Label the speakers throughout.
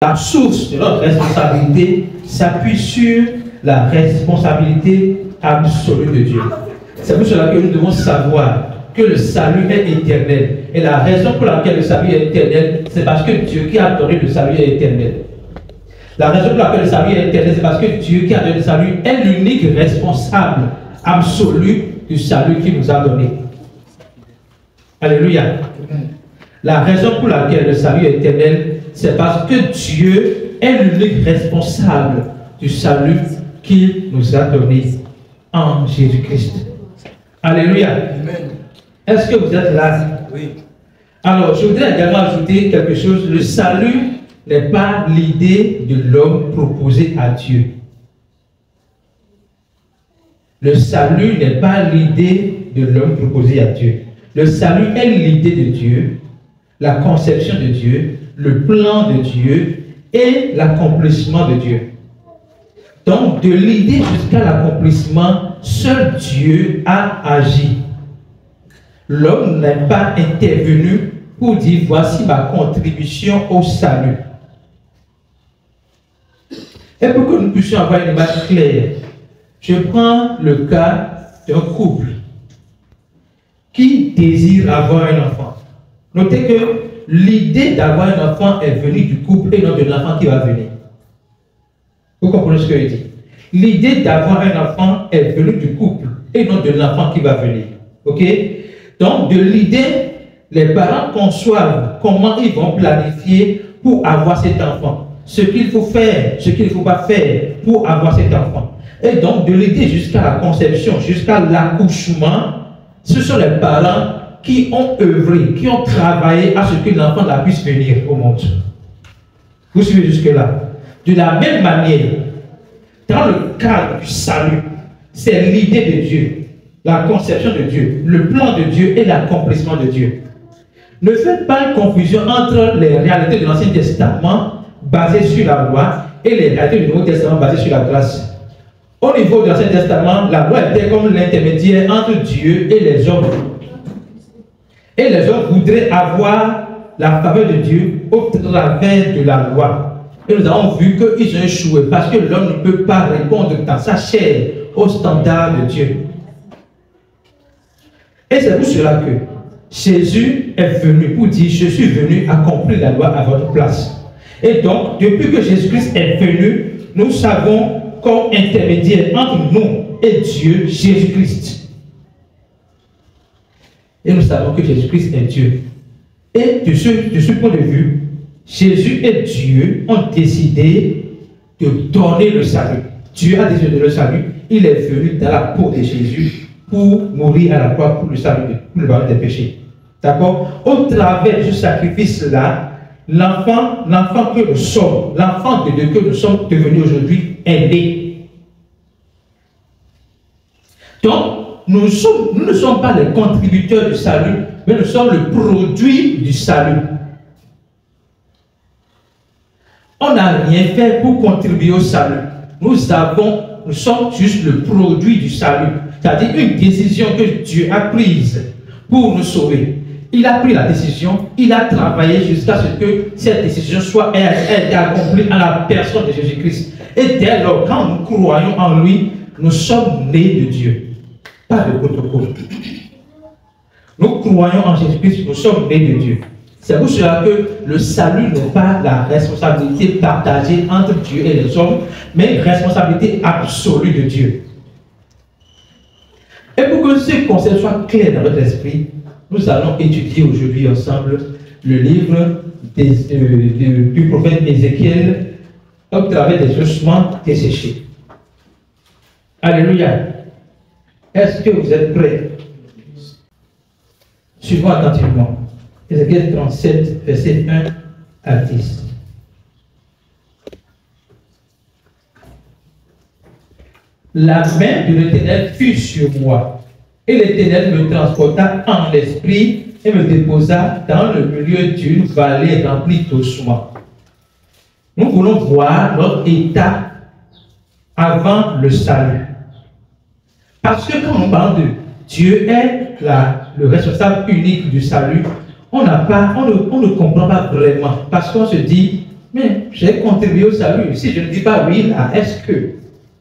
Speaker 1: la source de notre responsabilité s'appuie sur la responsabilité absolue de Dieu. C'est pour cela que nous devons savoir que le salut est éternel. Et la raison pour laquelle le salut est éternel, c'est parce que Dieu qui a donné le salut est éternel. La raison pour laquelle le salut est éternel, c'est parce que Dieu qui a donné le salut est l'unique responsable absolu du salut qu'il nous a donné. Alléluia. La raison pour laquelle le salut est éternel, c'est parce que Dieu est l'unique responsable du salut qu'il nous a donné en Jésus-Christ. Alléluia. Est-ce que vous êtes là?
Speaker 2: Oui.
Speaker 1: Alors, je voudrais également ajouter quelque chose. Le salut n'est pas l'idée de l'homme proposée à Dieu. Le salut n'est pas l'idée de l'homme proposée à Dieu. Le salut est l'idée de Dieu, la conception de Dieu, le plan de Dieu et l'accomplissement de Dieu. Donc, de l'idée jusqu'à l'accomplissement, seul Dieu a agi. L'homme n'est pas intervenu pour dire voici ma contribution au salut. Et pour que nous puissions avoir une image claire, je prends le cas d'un couple qui désire avoir un enfant. Notez que l'idée d'avoir un enfant est venue du couple et non de l'enfant qui va venir. Vous comprenez ce que je dis? L'idée d'avoir un enfant est venue du couple et non de l'enfant qui va venir. Ok? Donc, de l'idée, les parents conçoivent comment ils vont planifier pour avoir cet enfant. Ce qu'il faut faire, ce qu'il ne faut pas faire pour avoir cet enfant. Et donc, de l'idée jusqu'à la conception, jusqu'à l'accouchement, ce sont les parents qui ont œuvré, qui ont travaillé à ce que l'enfant puisse venir au monde. Vous suivez jusque-là? De la même manière, dans le cadre du salut, c'est l'idée de Dieu, la conception de Dieu, le plan de Dieu et l'accomplissement de Dieu. Ne faites pas une confusion entre les réalités de l'Ancien Testament basées sur la loi et les réalités du Nouveau Testament basées sur la grâce. Au niveau de l'Ancien Testament, la loi était comme l'intermédiaire entre Dieu et les hommes. Et les hommes voudraient avoir la faveur de Dieu au travers de la loi. Et nous avons vu qu'ils ont échoué parce que l'homme ne peut pas répondre dans sa chair au standard de Dieu. Et c'est pour cela que Jésus est venu pour dire, je suis venu accomplir la loi à votre place. Et donc, depuis que Jésus-Christ est venu, nous savons comme intermédiaire entre nous et Dieu, Jésus-Christ. Et nous savons que Jésus-Christ est Dieu. Et de ce point de vue, Jésus et Dieu ont décidé de donner le salut. Dieu a décidé de le salut. Il est venu dans la peau de Jésus pour mourir à la croix pour le salut, pour le pardon des péchés. D'accord? Au travers de ce sacrifice-là, l'enfant que nous sommes, l'enfant de Dieu que nous sommes devenus aujourd'hui est né. Donc, nous ne sommes pas les contributeurs du salut, mais nous sommes le produit du salut. On n'a rien fait pour contribuer au salut. Nous sommes juste le produit du salut. C'est-à-dire une décision que Dieu a prise pour nous sauver. Il a pris la décision, il a travaillé jusqu'à ce que cette décision soit accomplie à la personne de Jésus-Christ. Et dès lors, quand nous croyons en lui, nous sommes nés de Dieu. Pas de protocole. Nous croyons en Jésus-Christ, nous sommes nés de Dieu. C'est pour cela que le salut n'est pas la responsabilité partagée entre Dieu et les hommes, mais une responsabilité absolue de Dieu. Et pour que ce concept soit clair dans notre esprit, nous allons étudier aujourd'hui ensemble le livre du prophète Ézéchiel au travers des ossements desséchés. Alléluia. Est-ce que vous êtes prêts? Suivons attentivement. Ézéchiel 37, verset 1 à 10. La main de l'Éternel fut sur moi, et l'Éternel me transporta en l'esprit et me déposa dans le milieu d'une vallée remplie d'ossements. Nous voulons voir notre état avant le salut. Parce que quand on parle de Dieu est le responsable unique du salut, on ne comprend pas vraiment. Parce qu'on se dit, Mais j'ai contribué au salut. Si je ne dis pas oui, là, est-ce que?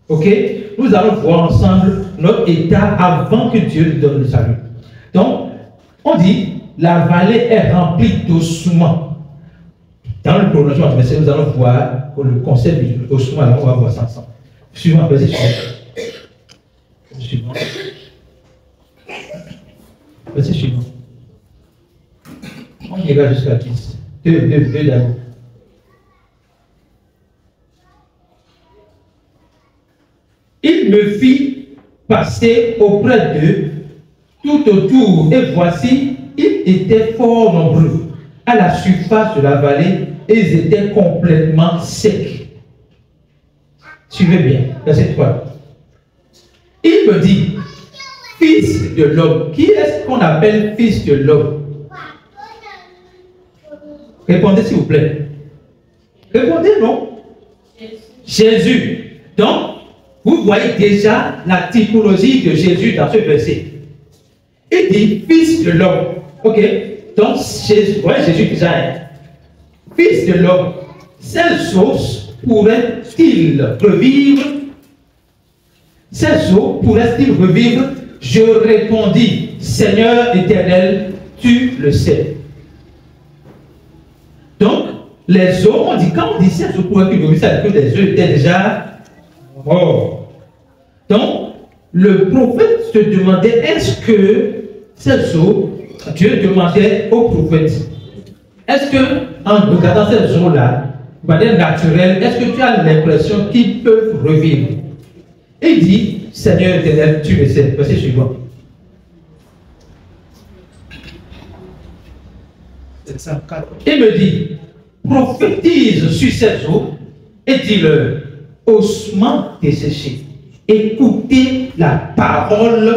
Speaker 1: Ok? Nous allons voir ensemble notre état avant que Dieu nous donne le salut. Donc, on dit, la vallée est remplie d'ossements. Dans le prolongement du verset, nous allons voir le concept d'ossement, on va voir ça ensemble. Suivant, verset suivant. Verset suivant. On ira jusqu'à 10. Deux d'abord. Il me fit passer auprès d'eux tout autour, et voici, ils étaient fort nombreux à la surface de la vallée, et ils étaient complètement secs. Suivez bien, verset 3. Il me dit, fils de l'homme. Qui est-ce qu'on appelle fils de l'homme? Répondez s'il vous plaît. Répondez, non? Jésus. Donc, vous voyez déjà la typologie de Jésus dans ce verset. Il dit fils de l'homme. Ok? Donc, Jésus, ouais, Jésus déjà est. Fils de l'homme. Ces os pourraient-ils revivre? Ces os pourraient-ils revivre? Je répondis, Seigneur éternel, tu le sais. Donc, les os, on dit, quand on dit ces os pourraient-ils revivre, ça veut dire que les os étaient déjà morts. Donc, le prophète se demandait, est-ce que ces os, Dieu demandait au prophète, est-ce que, en regardant ces os-là, de manière naturelle, est-ce que tu as l'impression qu'ils peuvent revivre? Il dit, Seigneur éternel, tu le sais. Verset suivant. Il me dit, prophétise sur ces os et dis-leur, ossements desséchés, écoutez la parole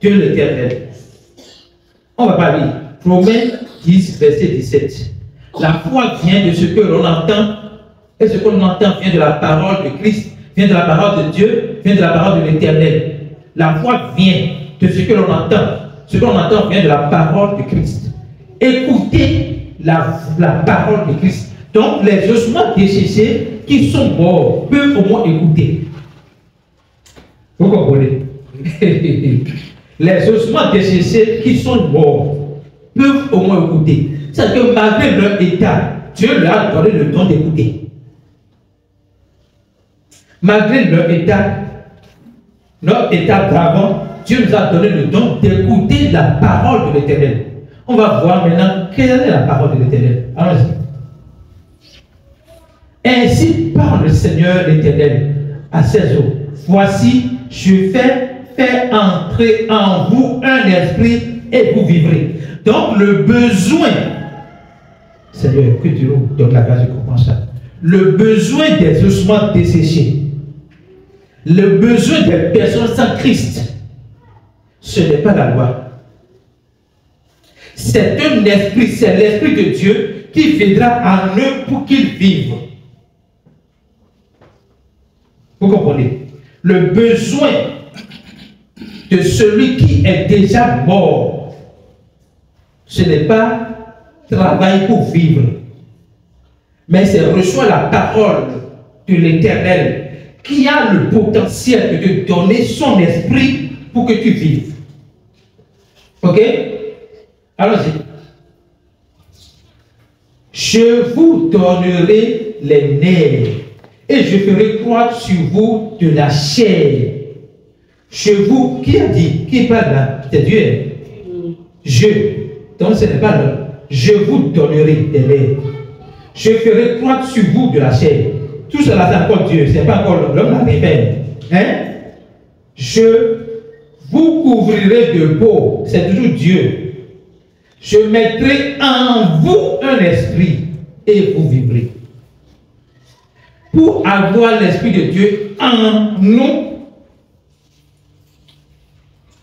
Speaker 1: de l'Éternel. On va pas lire. Romains 10, verset 17. La foi vient de ce que l'on entend, et ce que l'on entend vient de la parole de Christ, vient de la parole de Dieu, vient de la parole de l'Éternel. La foi vient de ce que l'on entend. Ce que l'on entend vient de la parole de Christ. Écoutez la parole de Christ. Donc, les ossements desséchés qui sont morts peuvent au moins écouter. Vous comprenez? Les ossements desséchés qui sont morts peuvent au moins écouter. C'est-à-dire que malgré leur état, Dieu leur a donné le don d'écouter. Malgré leur état d'avant, Dieu nous a donné le don d'écouter la parole de l'Éternel. On va voir maintenant quelle est la parole de l'Éternel. Allons-y. Ainsi parle le Seigneur l'Éternel à ses eaux. Voici, je fais entrer en vous un esprit et vous vivrez. Donc le besoin, Seigneur, que Dieu nous donne la grâce de comprendre ça. Le besoin des ossements desséchés, le besoin des personnes sans Christ, ce n'est pas la loi. C'est un esprit, c'est l'esprit de Dieu qui viendra en eux pour qu'ils vivent. Vous comprenez? Le besoin de celui qui est déjà mort, ce n'est pas travail pour vivre, mais c'est reçoit la parole de l'Éternel qui a le potentiel de te donner son esprit pour que tu vives. Ok? Allons-y. Je vous donnerai les nerfs et je ferai croître sur vous de la chair. Je vous, qui a dit? Qui parle là? C'est Dieu. Je. Donc ce n'est pas l'homme. Je vous donnerai des nerfs. Je ferai croître sur vous de la chair. Tout cela, c'est encore Dieu. Ce n'est pas encore l'homme la répète. Hein? Je vous couvrirai de peau. C'est toujours Dieu. Je mettrai en vous un esprit et vous vivrez. Pour avoir l'esprit de Dieu en nous,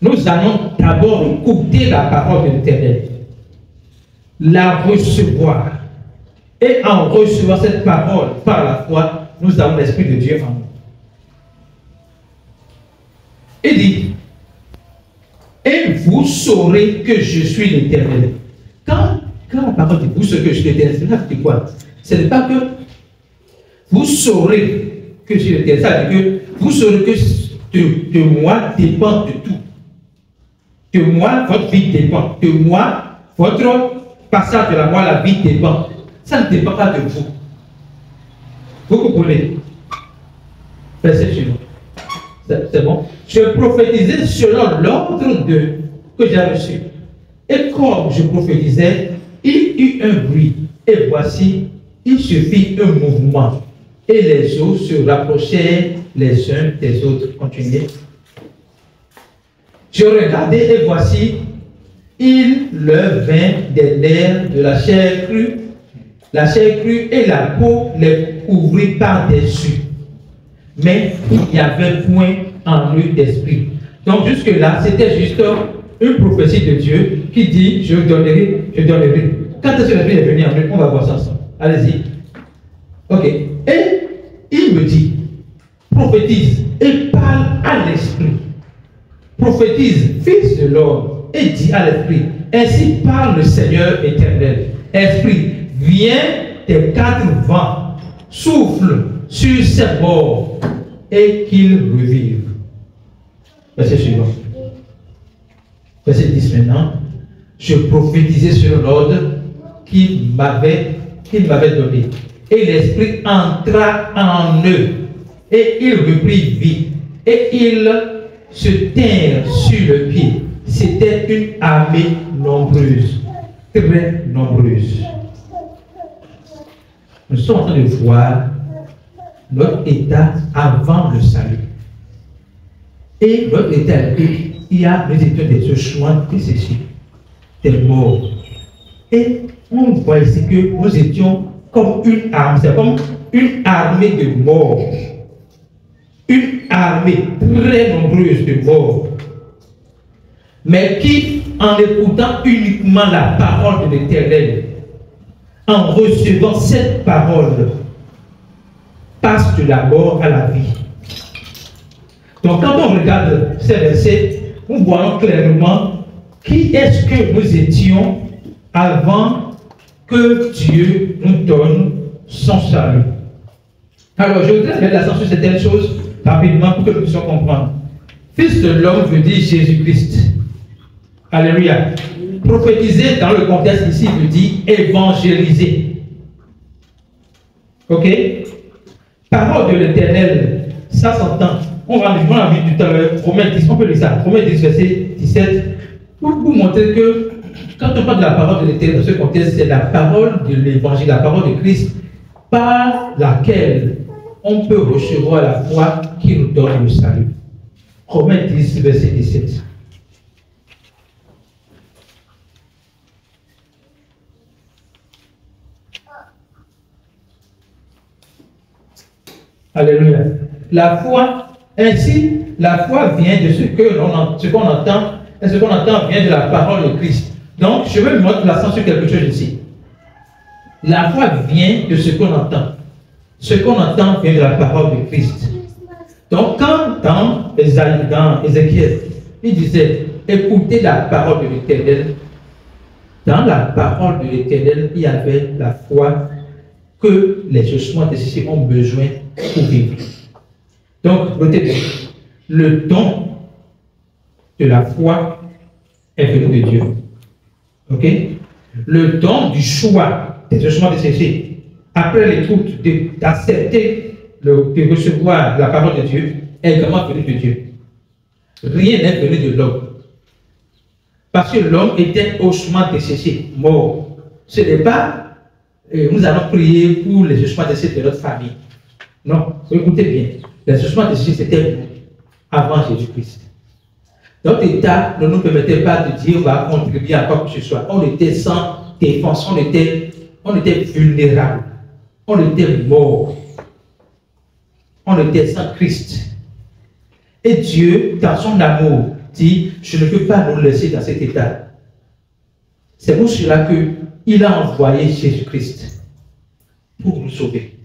Speaker 1: nous allons d'abord écouter la parole de l'Éternel, la recevoir, et en recevant cette parole par la foi, nous avons l'esprit de Dieu en nous. Il dit, et vous saurez que je suis l'Éternel. Quand la parole dit, vous saurez que je suis l'Éternel, c'est quoi? Ce n'est pas que vous saurez que je suis l'Éternel. Ça veut dire que vous saurez que de moi dépend de tout. De moi, votre vie dépend. De moi, votre passage de la mort à la vie dépend. Ça ne dépend pas de vous. Vous comprenez? Verset suivant. C'est bon? Je prophétisais selon l'ordre que j'ai reçu. Et comme je prophétisais, il eut un bruit. Et voici, il se fit un mouvement. Et les eaux se rapprochaient les uns des autres. Continuez. Je regardais et voici, il leur vint des nerfs de la chair crue. La chair crue et la peau les couvrit par-dessus. Mais il n'y avait point en eux d'esprit. Donc jusque-là, c'était juste une prophétie de Dieu qui dit, je donnerai, je donnerai. Quand est-ce que l'esprit est venu en eux? On va voir ça ensemble. Allez-y. Ok. Et il me dit, prophétise et parle à l'esprit. Prophétise, fils de l'homme, et dit à l'esprit, ainsi parle le Seigneur éternel. Esprit, viens des quatre vents, souffle sur ces morts, et qu'ils revivent. Verset suivant. Verset 10 maintenant. Je prophétisais sur l'ordre qu'il m'avait donné. Et l'esprit entra en eux, et il reprit vie, et ils se tinrent sur le pied. C'était une armée nombreuse, très nombreuse. Nous sommes en train de voir notre état avant le salut. Et notre état, nous étions des ossements desséchés, des morts. Et on voit ici que nous étions comme une arme, c'est comme une armée de morts. Une armée très nombreuse de morts. Mais qui, en écoutant uniquement la parole de l'Éternel, en recevant cette parole, passe de la mort à la vie. Donc quand on regarde ces versets, nous voyons clairement qui est-ce que nous étions avant que Dieu nous donne son salut. Alors je voudrais mettre l'accent sur certaines choses rapidement pour que nous puissions comprendre. Fils de l'homme veut dire Jésus-Christ. Alléluia. Prophétiser dans le contexte ici veut dire évangéliser. Ok? Parole de l'Éternel, ça s'entend. On va vu tout à l'heure, Romains 10, on peut lire ça. Romains 10, verset 17, pour vous montrer que quand on parle de la parole de l'Éternel dans ce contexte, c'est la parole de l'Évangile, la parole de Christ, par laquelle on peut recevoir la foi qui nous donne le salut. Romains 10, verset 17. Alléluia. La foi, ainsi, la foi vient de ce qu'on entend, et ce qu'on entend vient de la parole de Christ. Donc, je veux mettre l'accent sur quelque chose ici. La foi vient de ce qu'on entend. Ce qu'on entend vient de la parole de Christ. Donc, quand dans Ézéchiel, il disait, écoutez la parole de l'Éternel, dans la parole de l'Éternel, il y avait la foi que les ossements desséchés ont besoin pour vivre. Donc, notez bien, le don de la foi est venu de Dieu. Ok? Le don du choix des ossements desséchés, après l'écoute d'accepter, de recevoir la parole de Dieu, est également venu de Dieu. Rien n'est venu de l'homme. Parce que l'homme était ossements desséchés, mort. Ce n'est pas nous allons prier pour les ossements desséchés de notre famille. Non, écoutez bien. Les ossements desséchés, c'était avant Jésus-Christ. Notre état ne nous permettait pas de dire on va contribuer à quoi que ce soit. On était sans défense, on était vulnérable, on était mort, on était sans Christ. Et Dieu, dans son amour, dit je ne peux pas nous laisser dans cet état. C'est pour cela qu'il a envoyé Jésus-Christ pour nous sauver.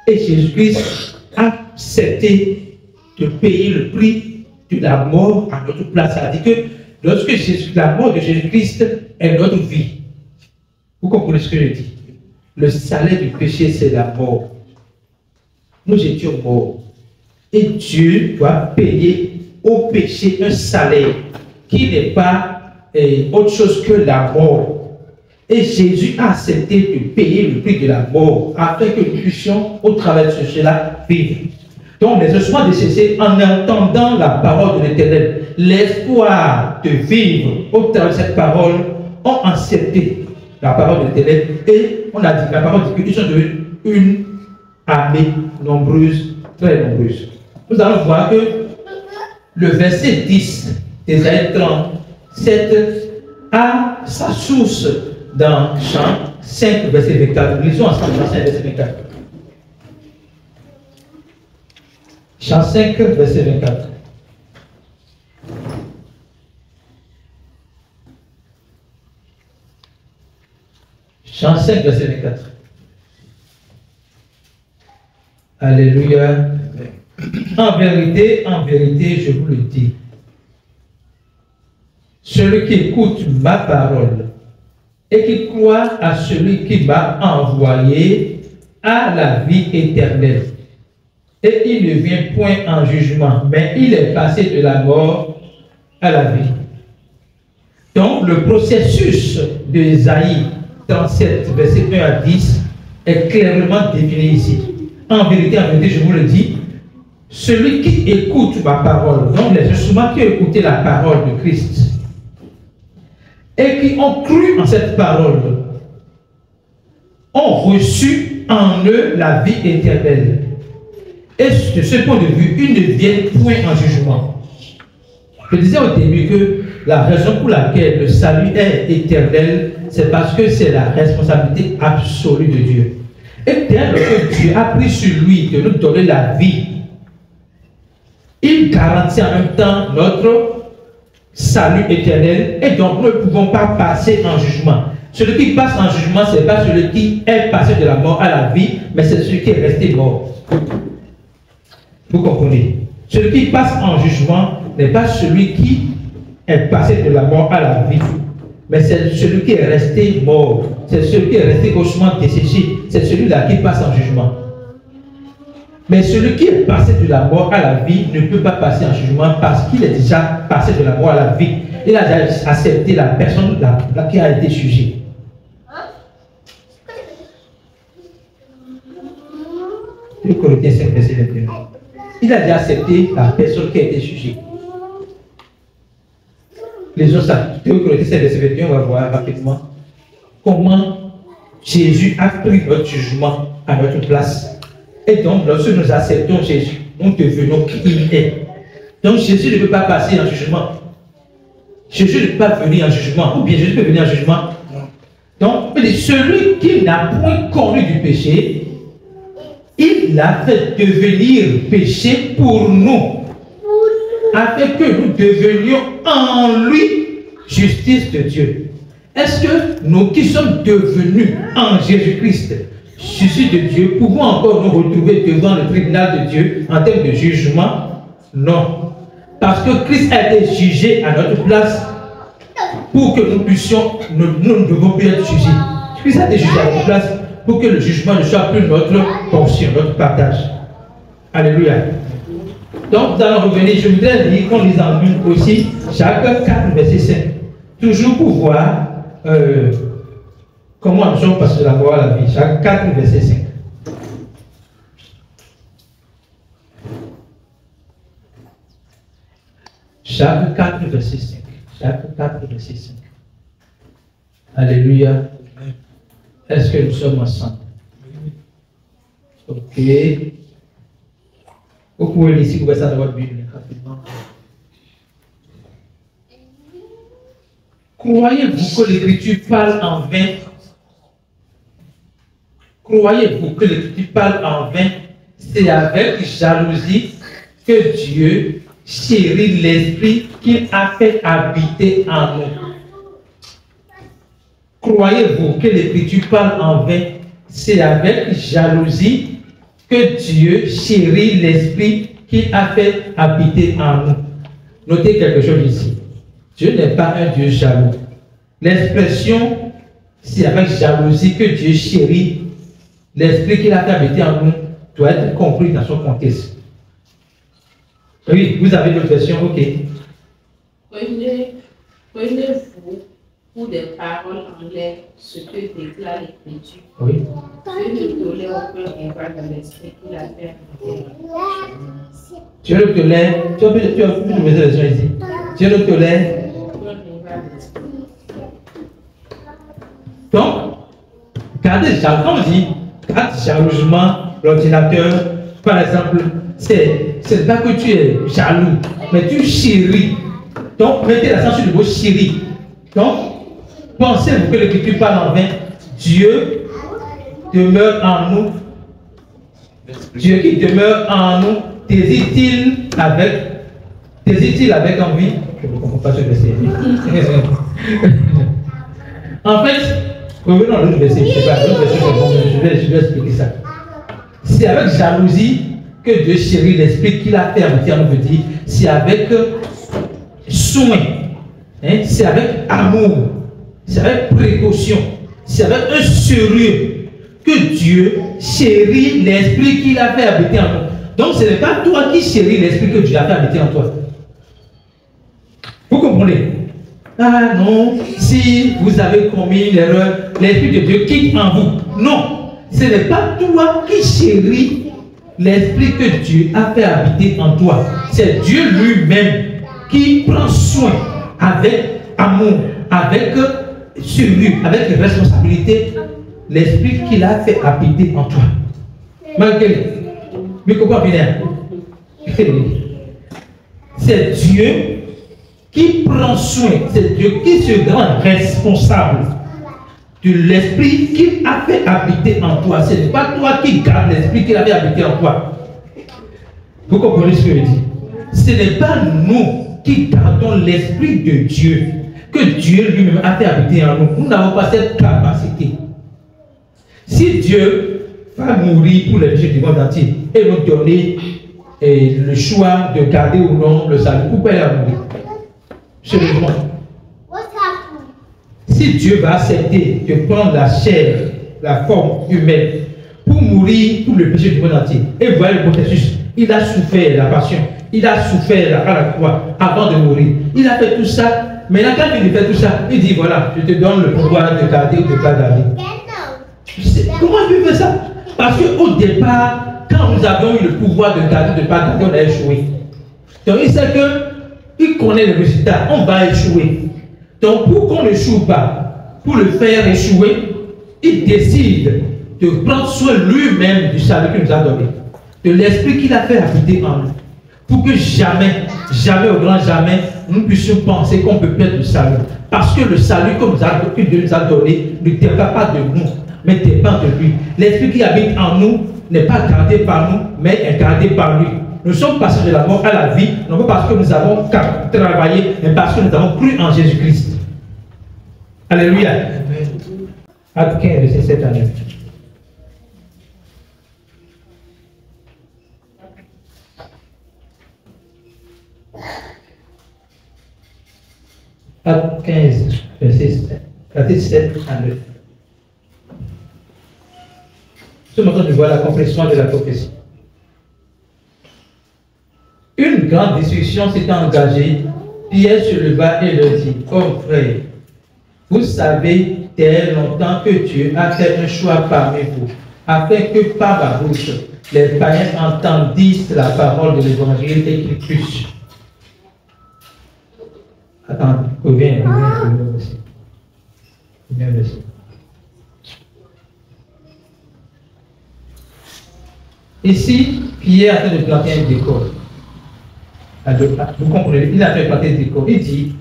Speaker 1: Et Jésus-Christ a accepté de payer le prix de la mort à notre place. C'est-à-dire que lorsque la mort de Jésus-Christ est notre vie. Vous comprenez ce que je dis? Le salaire du péché, c'est la mort. nous étions morts. Et Dieu doit payer au péché un salaire qui n'est pas autre chose que la mort. Et Jésus a accepté de payer le prix de la mort afin que nous puissions, au travers de cela, vivre. Donc, les ossements décédés, en entendant la parole de l'Éternel, l'espoir de vivre au travers de cette parole, ont accepté la parole de l'Éternel. Et on a dit, la parole dit qu'ils sont devenus une armée nombreuse, très nombreuse. Nous allons voir que le verset 10 d'Ésaïe 37 a sa source dans Chant 5, verset 24. Lisons ensemble Chant 5, verset 24. Chant 5, verset 24. Chant 5, verset 24. Alléluia. En vérité, je vous le dis, celui qui écoute ma parole et qui croit à celui qui m'a envoyé a la vie éternelle. Et il ne vient point en jugement, mais il est passé de la mort à la vie. Donc, le processus d'Ésaïe 37, verset 1 à 10, est clairement défini ici. En vérité, je vous le dis, celui qui écoute ma parole, donc les instruments qui ont écouté la parole de Christ, et qui ont cru en cette parole, ont reçu en eux la vie éternelle. Et de ce point de vue, ils ne viennent point en jugement. Je disais au début que la raison pour laquelle le salut est éternel, c'est parce que c'est la responsabilité absolue de Dieu. Et dès que Dieu a pris sur lui de nous donner la vie, il garantit en même temps notre salut éternel, et donc nous ne pouvons pas passer en jugement. Celui qui passe en jugement, ce n'est pas celui qui est passé de la mort à la vie, mais c'est celui qui est resté mort. Vous comprenez? Celui qui passe en jugement n'est pas celui qui est passé de la mort à la vie, mais c'est celui qui est resté mort. C'est celui qui est resté gauchement desséché. C'est celui-là qui passe en jugement. Mais celui qui est passé de la mort à la vie ne peut pas passer en jugement parce qu'il est déjà passé de la mort à la vie. Il a déjà accepté la personne qui a été jugée. Le Corinthiens 5, verset 21. Il a déjà accepté la personne qui a été jugée. Les autres, le Corinthiens 5, verset 21, on va voir rapidement comment Jésus a pris notre jugement à notre place. Et donc, lorsque nous acceptons Jésus, nous devenons qui il est. Donc, Jésus ne peut pas passer en jugement. Jésus ne peut pas venir en jugement. Ou bien Jésus peut venir en jugement. Donc, celui qui n'a point connu du péché, il l'a fait devenir péché pour nous, afin que nous devenions en lui justice de Dieu. Est-ce que nous qui sommes devenus en Jésus-Christ justice de Dieu, pouvons encore nous retrouver devant le tribunal de Dieu en termes de jugement? Non. Parce que Christ a été jugé à notre place pour que nous puissions, nous ne devons plus être jugés. Christ a été jugé à notre place pour que le jugement ne soit plus notre portion, notre partage. Alléluia. Donc, nous allons revenir. Je voudrais lire qu'on lise en une aussi, Jacques 4, verset 5. Toujours pour voir comment nous sommes passés de la mort à la vie. Jacques 4, verset 5. Jacques 4, verset 5. Jacques 4, verset 5. Alléluia. Est-ce que nous sommes ensemble? Ok. Vous pouvez lire si vous voulez ça dans votre Bible rapidement. Croyez-vous que l'Écriture parle en vain? Croyez-vous que l'Écriture parle en vain? C'est avec jalousie que Dieu chérit l'Esprit qu'il a fait habiter en nous. Croyez-vous que l'Écriture parle en vain? C'est avec jalousie que Dieu chérit l'Esprit qu'il a fait habiter en nous. Notez quelque chose ici. Dieu n'est pas un Dieu jaloux. L'expression, c'est avec jalousie que Dieu chérit l'Esprit qu'il a fait habiter en nous, doit être compris dans son contexte. Oui, vous avez d'autres versions, ok.
Speaker 2: Prenez-vous pour des paroles en l'air ce que déclare l'Écriture.
Speaker 1: Oui.
Speaker 2: Dieu ne tolère aucun combat dans l'esprit qu'il a fait.
Speaker 1: Dieu ne tolère, tu as vu une version ici. Dieu ne tolère. Donc, gardez quand on dit, garde jalousement l'ordinateur, par exemple, c'est pas que tu es jaloux, mais tu chéris. Donc, mettez l'accent sur le mot chéri. Donc, pensez-vous que l'Écriture parle en vain? Dieu demeure en nous. Dieu qui demeure en nous, désire-t-il avec envie? Je ne comprends pas ce verset. En fait, revenons à l'autre verset. C'est pas l'autre verset, c'est bon, je vais expliquer ça. C'est avec jalousie que Dieu chérit l'esprit qu'il a fait habiter en nous, veut dire, c'est avec soin, hein? C'est avec amour, c'est avec précaution, c'est avec un sérieux que Dieu chérit l'esprit qu'il a fait habiter en nous. Donc ce n'est pas toi qui chéris l'esprit que Dieu a fait habiter en toi. Vous comprenez? Ah non, si vous avez commis une erreur, l'esprit de Dieu quitte en vous. Non, ce n'est pas toi qui chéris l'esprit que Dieu a fait habiter en toi. C'est Dieu lui-même qui prend soin avec amour, avec sérieux, avec responsabilité, l'esprit qu'il a fait habiter en toi. Malgré, mais comment bien? C'est Dieu qui prend soin, c'est Dieu qui se rend responsable de l'esprit qu'il a fait habiter en toi. Ce n'est pas toi qui garde l'esprit qu'il a fait habiter en toi. Vous comprenez ce que je dis? Ce n'est pas nous qui gardons l'esprit de Dieu, que Dieu lui-même a fait habiter en nous. Nous n'avons pas cette capacité. Si Dieu va mourir pour les péchés du monde entier et nous donner le choix de garder ou non le salut, pourquoi il a mourir? Sérieusement. Si Dieu va accepter de prendre la chair, la forme humaine, pour mourir pour le péché du monde entier, et voir le processus, il a souffert la passion, il a souffert à la croix avant de mourir. Il a fait tout ça. Maintenant, quand il fait tout ça, il dit voilà, je te donne le pouvoir de garder ou de ne pas garder. Comment il fait ça? Parce qu'au départ, quand nous avons eu le pouvoir de garder ou de ne pas garder, on a échoué. Donc il sait qu'il connaît le résultat, on va échouer. Donc pour qu'on n'échoue pas, pour le faire échouer, il décide de prendre soin lui-même du salut qu'il nous a donné, de l'esprit qu'il a fait habiter en nous, pour que jamais, jamais au grand jamais, nous puissions penser qu'on peut perdre le salut. Parce que le salut que Dieu nous a donné ne dépend pas de nous, mais dépend de lui. L'esprit qui habite en nous n'est pas gardé par nous, mais est gardé par lui. Nous sommes passés de la mort à la vie, non pas parce que nous avons travaillé, mais parce que nous avons cru en Jésus-Christ. Alléluia. Acte 15, verset 7 à 9. Acte 15, verset 7 à 9. Ce matin, nous voyons l'accomplissement de la prophétie. Une grande discussion s'est engagée. Pierre se leva et leur dit: oh frère, vous savez dès longtemps que Dieu a fait un choix parmi vous, afin que par ma bouche, les païens entendissent la parole de l'évangile et qu'ils puissent. Attends, reviens aussi. Ici, Pierre a fait de planter un décor. Vous comprenez, il a fait planter un décor. Il dit,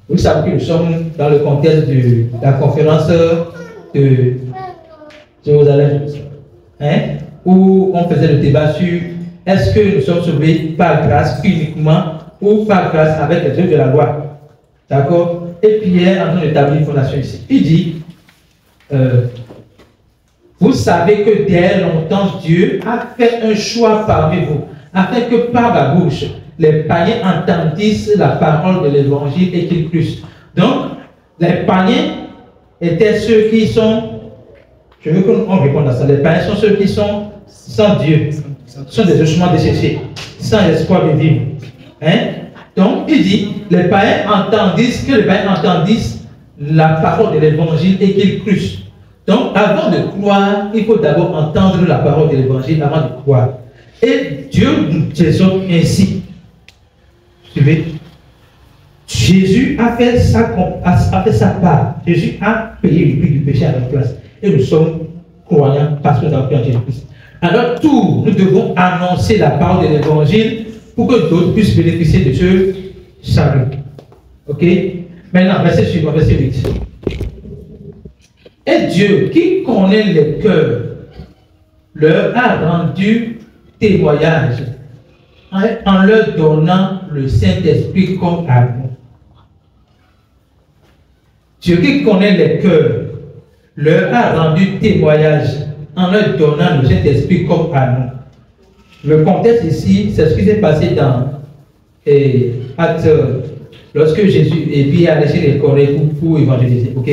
Speaker 1: vous savez que nous sommes dans le contexte de la conférence de Jérusalem, hein, où on faisait le débat sur est-ce que nous sommes sauvés par grâce uniquement ou par grâce avec les œuvres de la loi. D'accord? Et Pierre est en train d'établir une fondation ici. Il dit, vous savez que dès longtemps Dieu a fait un choix parmi vous, afin que par la bouche, les païens entendissent la parole de l'évangile et qu'ils puissent. Donc, les païens étaient ceux qui sont Je veux qu'on réponde à ça. Les païens sont ceux qui sont sans Dieu, sont des ossements desséchés, sans espoir de vivre. Hein? Donc, il dit, les païens entendissent, que les païens entendissent la parole de l'évangile et qu'ils cruent. Donc, avant de croire, il faut d'abord entendre la parole de l'évangile avant de croire. Et Dieu nous exhorte ainsi. Suivez. Jésus a fait sa part. Jésus a payé le prix du péché à notre place. Et nous sommes croyants parce que nous avons cru en Jésus-Christ. À notre tour, nous devons annoncer la parole de l'évangile pour que d'autres puissent bénéficier de ce salut. Ok? Maintenant, verset suivant, verset 8. Et Dieu, qui connaît les cœurs, leur a rendu témoignage en leur donnant le Saint-Esprit comme à nous. Dieu qui connaît les cœurs leur a rendu témoignage en leur donnant le Saint-Esprit comme à nous. Le contexte ici, c'est ce qui s'est passé dans Actes, lorsque Jésus et puis a laissé les Corées pour évangéliser. Ok?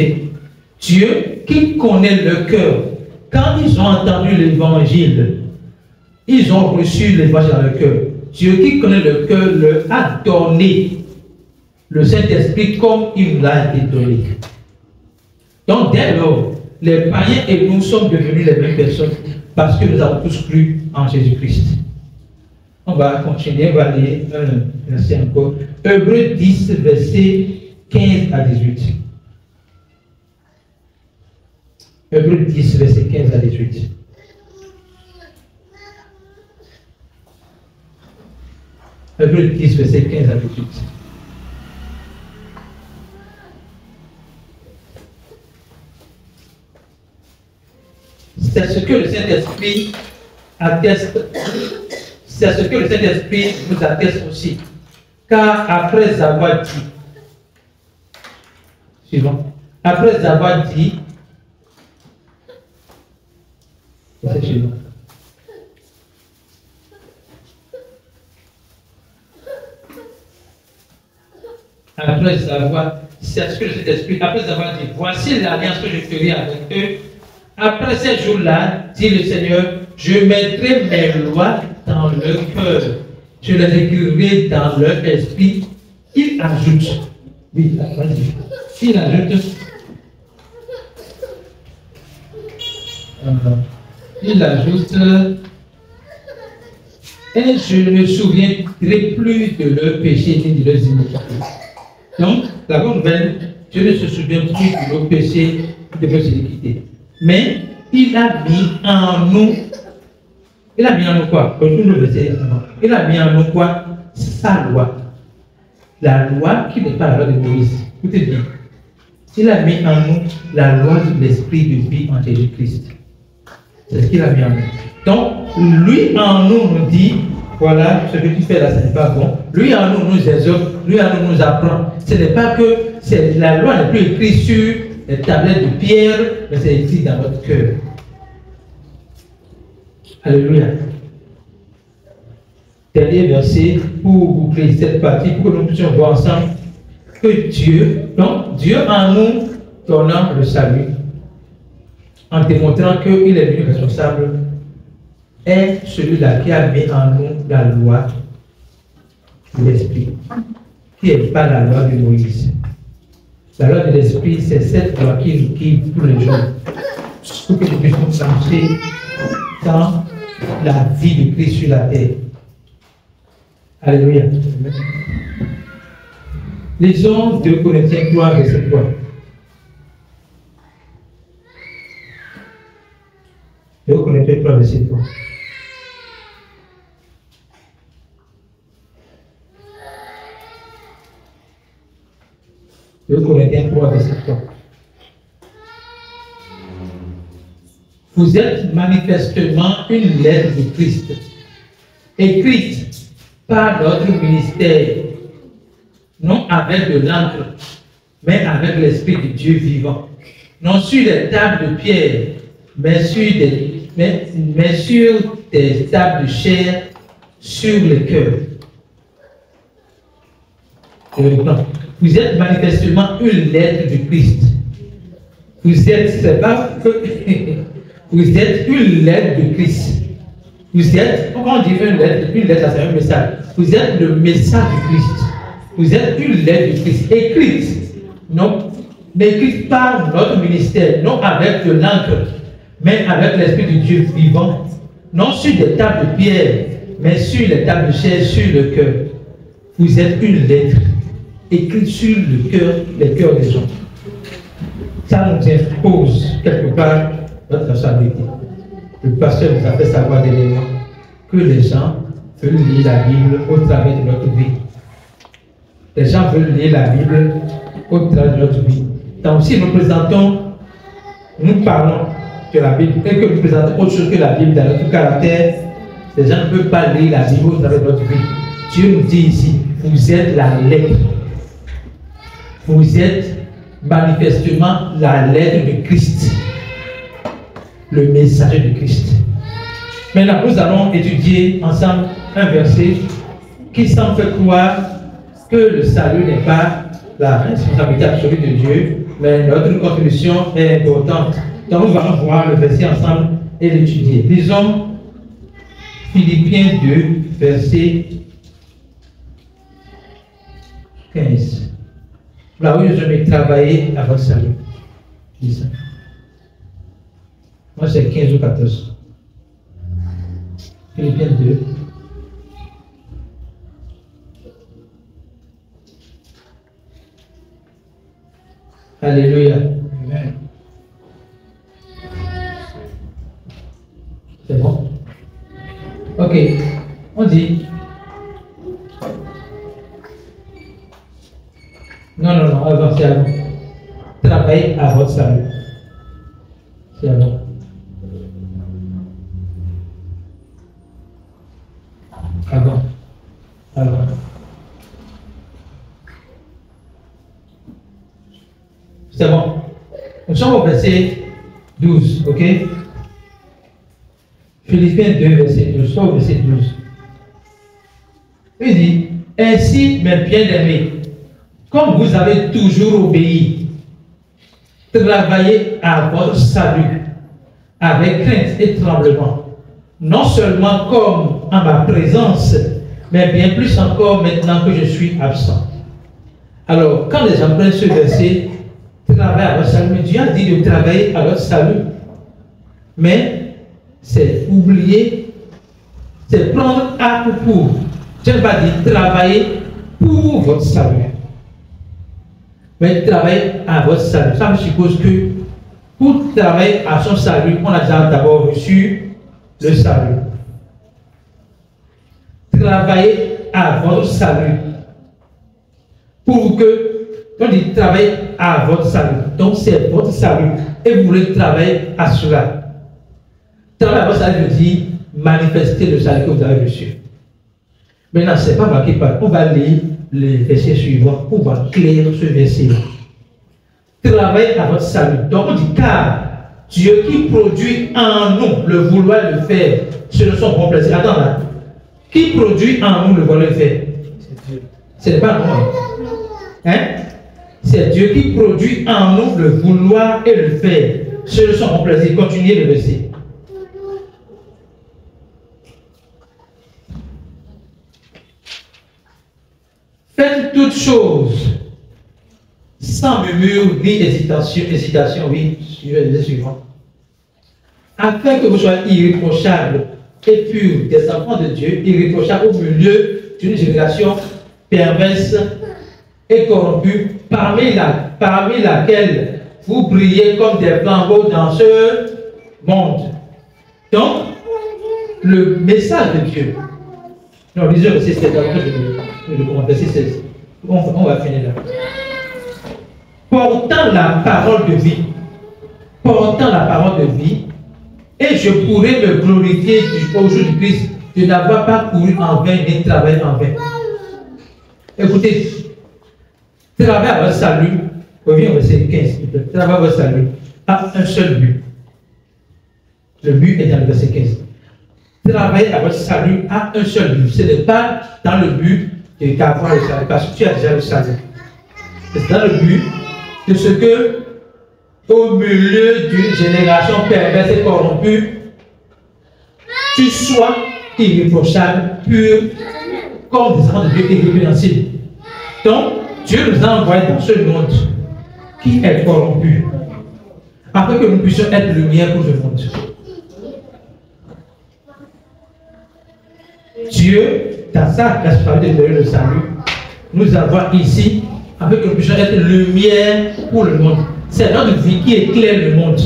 Speaker 1: Dieu qui connaît le cœur, quand ils ont entendu l'évangile, ils ont reçu l'évangile dans le cœur. Dieu qui connaît le cœur leur a donné le Saint-Esprit comme il nous a été donné. Donc dès lors, les païens et nous sommes devenus les mêmes personnes parce que nous avons tous cru en Jésus-Christ. On va continuer, on va lire un verset encore. Hébreux 10, versets 15 à 18. Hébreux 10, versets 15 à 18. Hébreux 10, verset 15 à 18. C'est ce que le Saint-Esprit atteste. C'est ce que le Saint-Esprit nous atteste aussi. Car après avoir dit, suivant, après avoir dit, c'est suivant. Après avoir, c'est ce que le Saint-Esprit, après avoir dit, voici l'alliance que je ferai avec eux. Après ces jours-là, dit le Seigneur, je mettrai mes lois dans leur cœur. Je les écrirai dans leur esprit. Il ajoute. Oui, vas-y. Il ajoute. Il ajoute. Et je ne me souviendrai plus de leurs péchés ni de leurs iniquités. Donc, la bonne nouvelle, je ne se souvient plus de leurs péchés ni de leurs iniquités. Mais il a mis en nous, il a mis en nous quoi? Il a mis en nous quoi? Sa loi. La loi qui n'est pas la loi de Moïse. Écoutez bien. Il a mis en nous la loi de l'esprit de vie en Jésus-Christ. C'est ce qu'il a mis en nous. Donc, lui en nous nous dit, voilà, ce que tu fais là, ce n'est pas bon. Lui en nous nous exhorte, lui en nous nous apprend. Ce n'est pas que la loi n'est plus écrite sur les tablettes de pierre, mais c'est écrit dans votre cœur. Alléluia. Dernier verset pour vous créer cette partie, pour que nous puissions voir ensemble que Dieu, donc Dieu en nous donnant le salut, en démontrant qu'il est venu responsable, est celui-là qui a mis en nous la loi de l'esprit, qui n'est pas la loi de Moïse. La loi de l'esprit, c'est cette loi qui nous guide tous les jours pour que nous puissions marcher dans la vie de Christ sur la terre. Alléluia. Lisons 2 Corinthiens 3, verset 3. Deux Corinthiens 3, verset 3. Deux Corinthiens 3, verset 3. Vous êtes manifestement une lettre de Christ, écrite par notre ministère, non avec de l'encre, mais avec l'Esprit de Dieu vivant, non sur des tables de pierre, mais sur des tables de chair, sur le cœur. Vous êtes manifestement une lettre de Christ. Vous êtes, c'est pas que Vous êtes une lettre de Christ. Vous êtes, quand on dit une lettre, c'est un message. Vous êtes le message du Christ. Vous êtes une lettre de Christ, écrite, non, écrite par notre ministère, non avec de l'encre, mais avec l'Esprit de Dieu vivant, non sur des tables de pierre, mais sur les tables de chair, sur le cœur. Vous êtes une lettre écrite sur le cœur, les cœurs des gens. Ça nous impose quelque part notre responsabilité. Le pasteur nous a fait savoir d'éléments que les gens veulent lire la Bible au travers de notre vie. Les gens veulent lire la Bible au travers de notre vie. Donc si nous présentons, nous parlons de la Bible et que nous présentons autre chose que la Bible dans notre caractère, les gens ne peuvent pas lire la Bible au travers de notre vie. Dieu nous dit ici, vous êtes la lettre. Vous êtes manifestement la lettre de Christ. Le messager de Christ. Maintenant, nous allons étudier ensemble un verset qui semble faire croire que le salut n'est pas la responsabilité absolue de Dieu, mais notre contribution est importante. Donc, nous allons voir le verset ensemble et l'étudier. Lisons Philippiens 2, verset 15. Là où je vais travailler à votre salut. Dis ça. Moi, c'est 15 ou 14. Philippiens 2. Alléluia. Amen. C'est bon? Ok. On dit. Non, avant, c'est avant. Travaillez à votre salut. C'est avant. Avant. C'est bon. Nous sommes au verset 12, ok? Philippiens 2, verset 12. Nous sommes au verset 12. Il dit, ainsi, mes bien-aimés, comme vous avez toujours obéi, travaillez à votre salut avec crainte et tremblement, non seulement comme en ma présence, mais bien plus encore maintenant que je suis absent. Alors, quand les gens prennent ce verset, travailler à votre salut, Dieu a dit de travailler à votre salut. Mais c'est oublier, c'est prendre acte pour. Dieu n'a pas dit travailler pour votre salut. Mais travailler à votre salut. Ça me suppose que pour travailler à son salut, on a déjà d'abord reçu le salut. Travailler à votre salut. Pour que, on dit travailler à votre salut. Donc c'est votre salut. Et vous voulez travailler à cela. Travailler à votre salut veut dire manifester le salut que vous avez reçu. Maintenant, ce n'est pas marqué par. On va lire les versets suivants pour voir clair ce verset-là. Travaillez à votre salut. Donc on dit car Dieu qui produit en nous le vouloir le faire, selon son bon plaisir. Attends là. Qui produit en nous le vouloir le faire? C'est Dieu. Ce n'est pas moi. Hein? C'est Dieu qui produit en nous le vouloir et le faire, selon son bon plaisir. Continuez le verset. Faites toutes choses sans murmure ni hésitation, oui, suivez le suivant. Afin que vous soyez irréprochables et purs, des enfants de Dieu, irréprochables au milieu d'une génération perverse et corrompue, parmi laquelle vous brillez comme des flambeaux dans ce monde. Donc, le message de Dieu. Non, lisez le verset 16, verset 16. On va finir là. Portant la parole de vie. Portant la parole de vie. Et je pourrais me glorifier au jour du Christ de n'avoir pas couru en vain ni travaillé en vain. Écoutez, travailler à votre salut, reviens au verset 15. Travailler à votre salut a un seul but. Le but est dans le verset 15. Travailler à votre salut a un seul but. Ce n'est pas dans le but d'avoir le salut, parce que tu as déjà le salut. C'est dans le but de ce que au milieu d'une génération perverse et corrompue, tu sois irréprochable, pur, comme des enfants de Dieu irrépréhensibles. Donc, Dieu nous a envoyés dans ce monde qui est corrompu, afin que nous puissions être lumière pour ce monde. Dieu, dans sa responsabilité de le salut, nous envoie ici afin que nous puissions être lumière pour le monde. C'est notre vie qui éclaire le monde.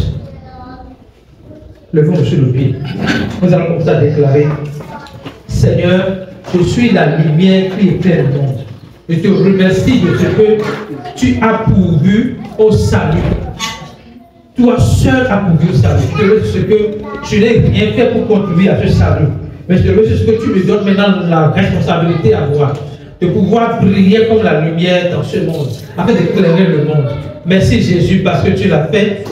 Speaker 1: Levons sur le pied. Nous allons comme ça déclarer: Seigneur, je suis la lumière qui éclaire le monde. Je te remercie de ce que tu as pourvu au salut. Toi seul as pourvu au salut. Je te remercie de ce que je n'ai rien fait pour contribuer à ce salut. Mais je te remercie de ce que tu me donnes maintenant la responsabilité à moi, de pouvoir briller comme la lumière dans ce monde, afin d'éclairer le monde. Merci Jésus parce que tu l'as fait.